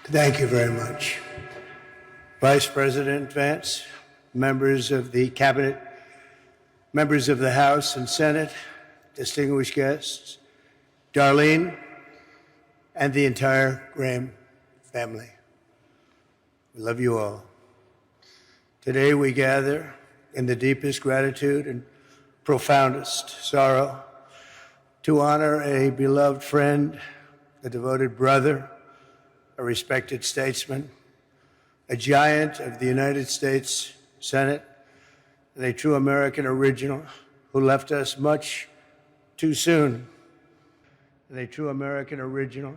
Thank you very much. Vice President Vance, members of the Cabinet, members of the House and Senate, distinguished guests, Darlene, and the entire Graham family. We love you all. Today we gather in the deepest gratitude and profoundest sorrow to honor a beloved friend, a devoted brother, a respected statesman, a giant of the United States Senate, and a true American original who left us much too soon. And a true American original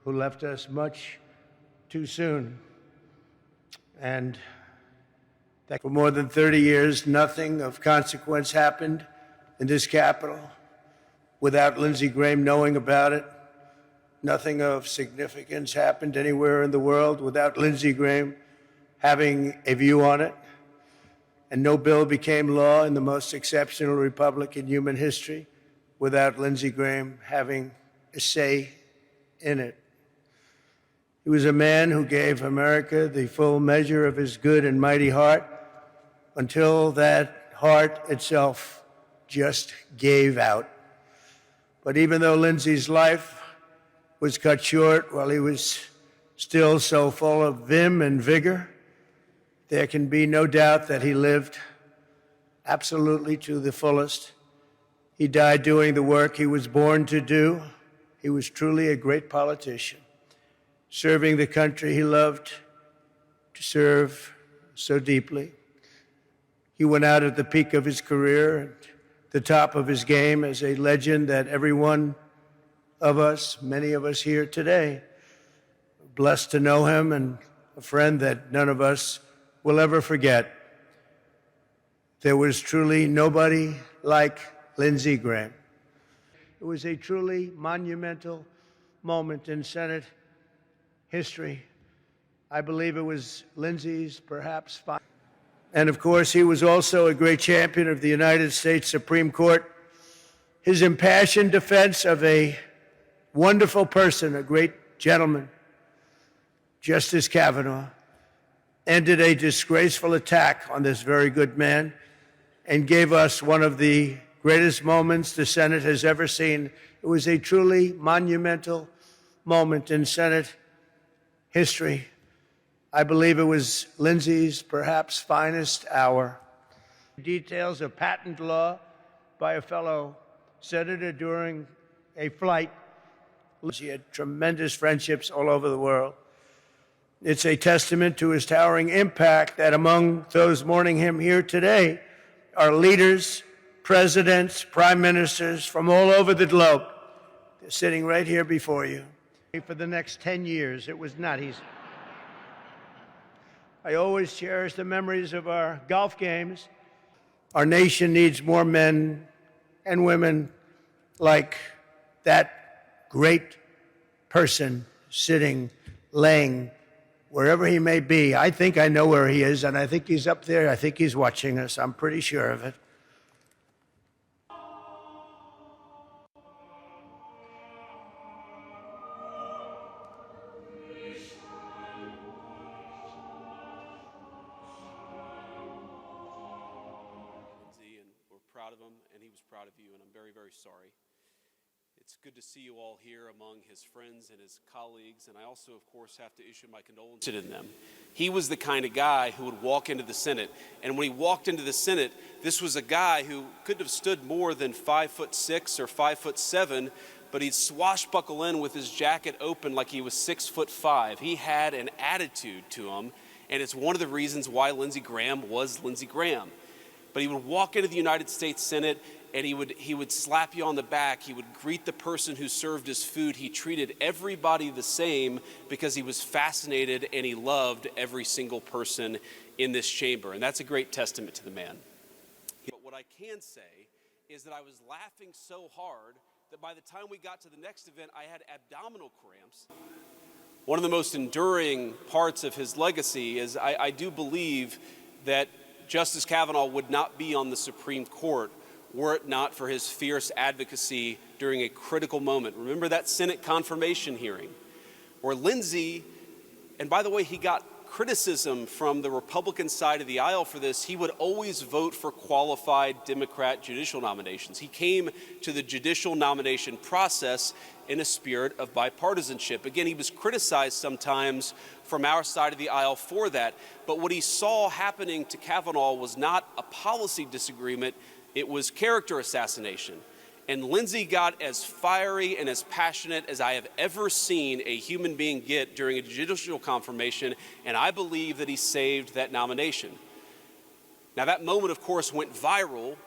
who left us much too soon. And that for more than 30 years, nothing of consequence happened in this Capitol without Lindsey Graham knowing about it. Nothing of significance happened anywhere in the world without Lindsey Graham having a view on it. And no bill became law in the most exceptional republic in human history without Lindsey Graham having a say in it. He was a man who gave America the full measure of his good and mighty heart until that heart itself just gave out. But even though Lindsey's life was cut short while he was still so full of vim and vigor, there can be no doubt that he lived absolutely to the fullest. He died doing the work he was born to do. He was truly a great politician, serving the country he loved to serve so deeply. He went out at the peak of his career, and the top of his game, as a legend that every one of us, many of us here today, blessed to know him, and a friend that none of us will ever forget. There was truly nobody like Lindsey Graham. It was a truly monumental moment in Senate history. I believe it was Lindsey's perhaps finest. And of course, he was also a great champion of the United States Supreme Court. His impassioned defense of a wonderful person, a great gentleman, Justice Kavanaugh, ended a disgraceful attack on this very good man and gave us one of the greatest moments the Senate has ever seen. It was a truly monumental moment in Senate history. I believe it was Lindsey's perhaps finest hour. Details of patent law by a fellow senator during a flight. He had tremendous friendships all over the world. It's a testament to his towering impact that among those mourning him here today are leaders, presidents, prime ministers from all over the globe. They're sitting right here before you. For the next 10 years, it was not easy. I always cherish the memories of our golf games. Our nation needs more men and women like that great person sitting, laying, wherever he may be. I think I know where he is, and I think he's up there. I think he's watching us. I'm pretty sure of it. Proud of him, and he was proud of you, and I'm very, very sorry. It's good to see you all here among his friends and his colleagues, and I also, of course, have to issue my condolences to them. He was the kind of guy who would walk into the Senate, and when he walked into the Senate, this was a guy who couldn't have stood more than 5'6" or 5'7", but he'd swashbuckle in with his jacket open like he was 6'5". He had an attitude to him, and it's one of the reasons why Lindsey Graham was Lindsey Graham. But he would walk into the United States Senate, and he would slap you on the back. He would greet the person who served his food. He treated everybody the same because he was fascinated and he loved every single person in this chamber. And that's a great testament to the man. But what I can say is that I was laughing so hard that by the time we got to the next event, I had abdominal cramps. One of the most enduring parts of his legacy is I do believe that Justice Kavanaugh would not be on the Supreme Court were it not for his fierce advocacy during a critical moment. Remember that Senate confirmation hearing where Lindsey And by the way, he got criticism from the Republican side of the aisle for this. He would always vote for qualified Democrat judicial nominations. He came to the judicial nomination process in a spirit of bipartisanship. Again, he was criticized sometimes from our side of the aisle for that, but what he saw happening to Kavanaugh was not a policy disagreement, it was character assassination. And Lindsey got as fiery and as passionate as I have ever seen a human being get during a judicial confirmation, and I believe that he saved that nomination. Now, that moment, of course, went viral,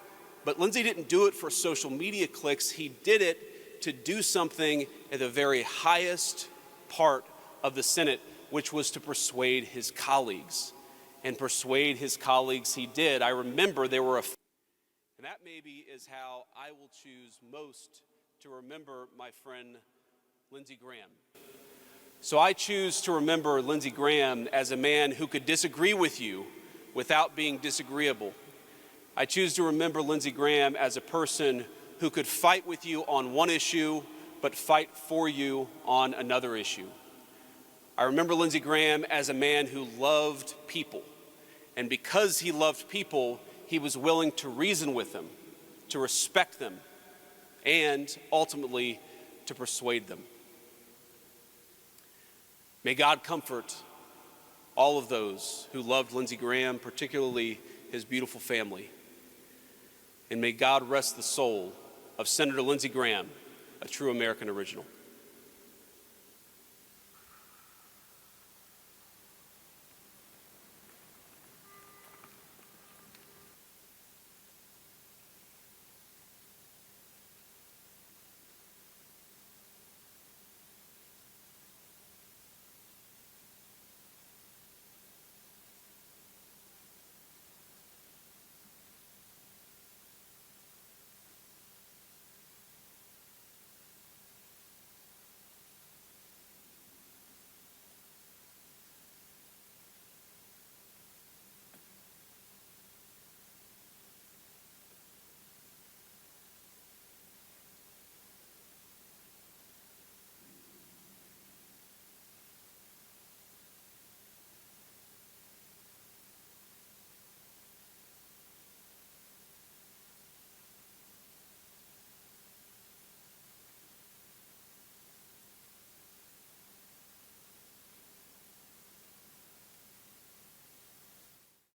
but Lindsey didn't do it for social media clicks. He did it to do something at the very highest part of the Senate, which was to persuade his colleagues. And persuade his colleagues he did. I remember there were and that maybe is how I will choose most to remember my friend Lindsey Graham. So I choose to remember Lindsey Graham as a man who could disagree with you without being disagreeable. I choose to remember Lindsey Graham as a person who could fight with you on one issue, but fight for you on another issue. I remember Lindsey Graham as a man who loved people. And because he loved people, he was willing to reason with them, to respect them, and ultimately to persuade them. May God comfort all of those who loved Lindsey Graham, particularly his beautiful family. And may God rest the soul of Senator Lindsey Graham, a true American original.